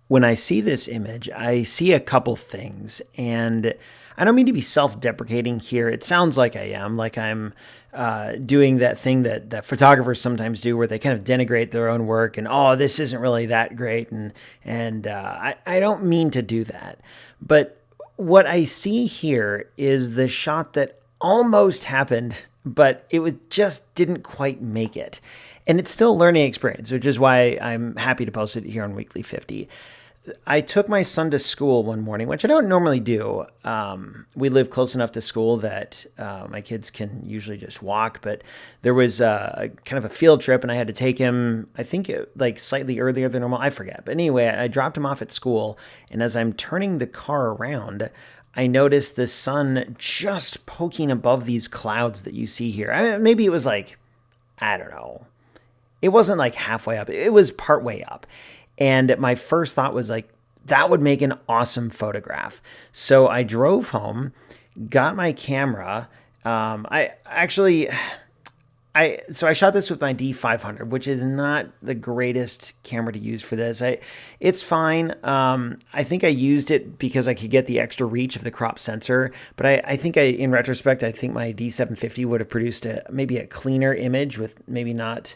When I see this image, I see a couple things, and I don't mean to be self-deprecating here. It sounds like I am, like I'm doing that thing that photographers sometimes do, where they kind of denigrate their own work and this isn't really that great, and I don't mean to do that, but what I see here is the shot that almost happened, but just didn't quite make it. And it's still a learning experience, which is why I'm happy to post it here on Weekly 50. I took my son to school one morning, which I don't normally do. We live close enough to school that my kids can usually just walk, but there was a kind of a field trip, and I had to take him, I think, like slightly earlier than normal. I forget. But anyway, I dropped him off at school, and as I'm turning the car around, I noticed the sun just poking above these clouds that you see here. Maybe it was like, I don't know. It wasn't like halfway up. It was partway up. And my first thought was like, that would make an awesome photograph. So I drove home, got my camera. So I shot this with my D500, which is not the greatest camera to use for this. It's fine. I think I used it because I could get the extra reach of the crop sensor. But I think in retrospect, I think my D750 would have produced maybe a cleaner image with maybe not,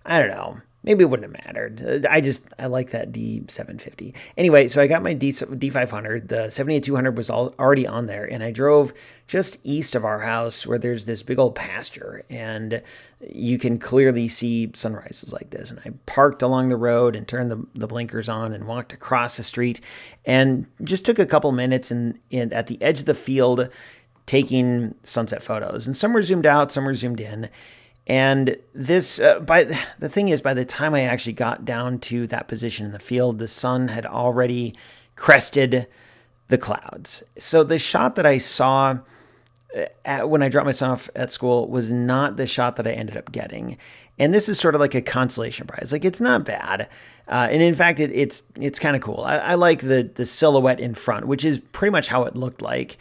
I don't know. Maybe it wouldn't have mattered. I like that D750. Anyway, so I got my D500. The 78-200 was already on there, and I drove just east of our house where there's this big old pasture, and you can clearly see sunrises like this. And I parked along the road and turned the blinkers on and walked across the street, and just took a couple minutes and at the edge of the field taking sunset photos. And some were zoomed out, some were zoomed in. And this, the thing is, by the time I actually got down to that position in the field, the sun had already crested the clouds. So the shot that I saw when I dropped my son off at school was not the shot that I ended up getting. And this is sort of like a consolation prize. Like, it's not bad. And in fact, it's kind of cool. I like the silhouette in front, which is pretty much how it looked like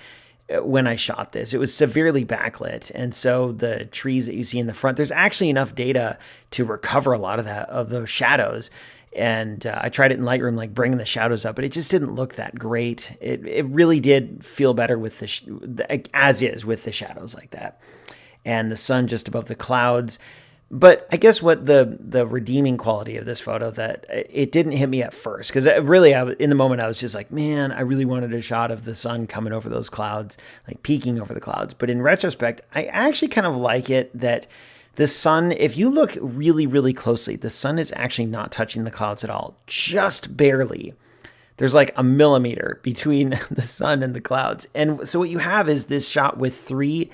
when I shot this. It was severely backlit, and so the trees that you see in the front, there's actually enough data to recover a lot of those shadows. And I tried it in Lightroom, like bringing the shadows up, but it just didn't look that great. It really did feel better with as is with the shadows like that, and the sun just above the clouds. But I guess what the redeeming quality of this photo, that it didn't hit me at first, because really, in the moment, I was just like, man, I really wanted a shot of the sun coming over those clouds, like peeking over the clouds. But in retrospect, I actually kind of like it that the sun, if you look really, really closely, the sun is actually not touching the clouds at all, just barely. There's like a millimeter between the sun and the clouds. And so what you have is this shot with three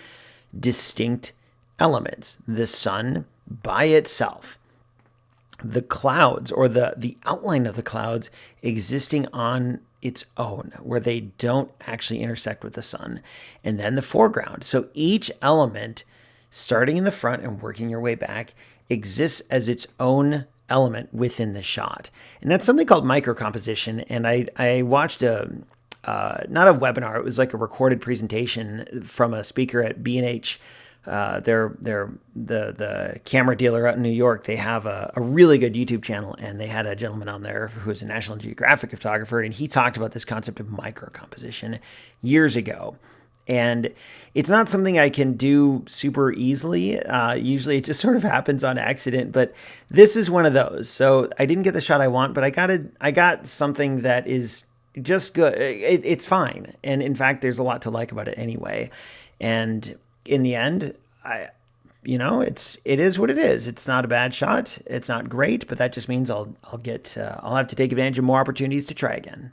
distinct elements: the sun by itself, the clouds, or the outline of the clouds existing on its own, where they don't actually intersect with the sun, and then the foreground. So each element, starting in the front and working your way back, exists as its own element within the shot. And that's something called microcomposition. And I watched not a webinar, it was like a recorded presentation from a speaker at B&H. They're the camera dealer out in New York. They have a really good YouTube channel, and they had a gentleman on there who was a National Geographic photographer, and he talked about this concept of microcomposition years ago. And it's not something I can do super easily. Usually it just sort of happens on accident, but this is one of those. So I didn't get the shot I want, but I got something that is just good. It's fine. And in fact, there's a lot to like about it anyway. And in the end, it is what it is. It's not a bad shot. It's not great, but that just means I'll have to take advantage of more opportunities to try again.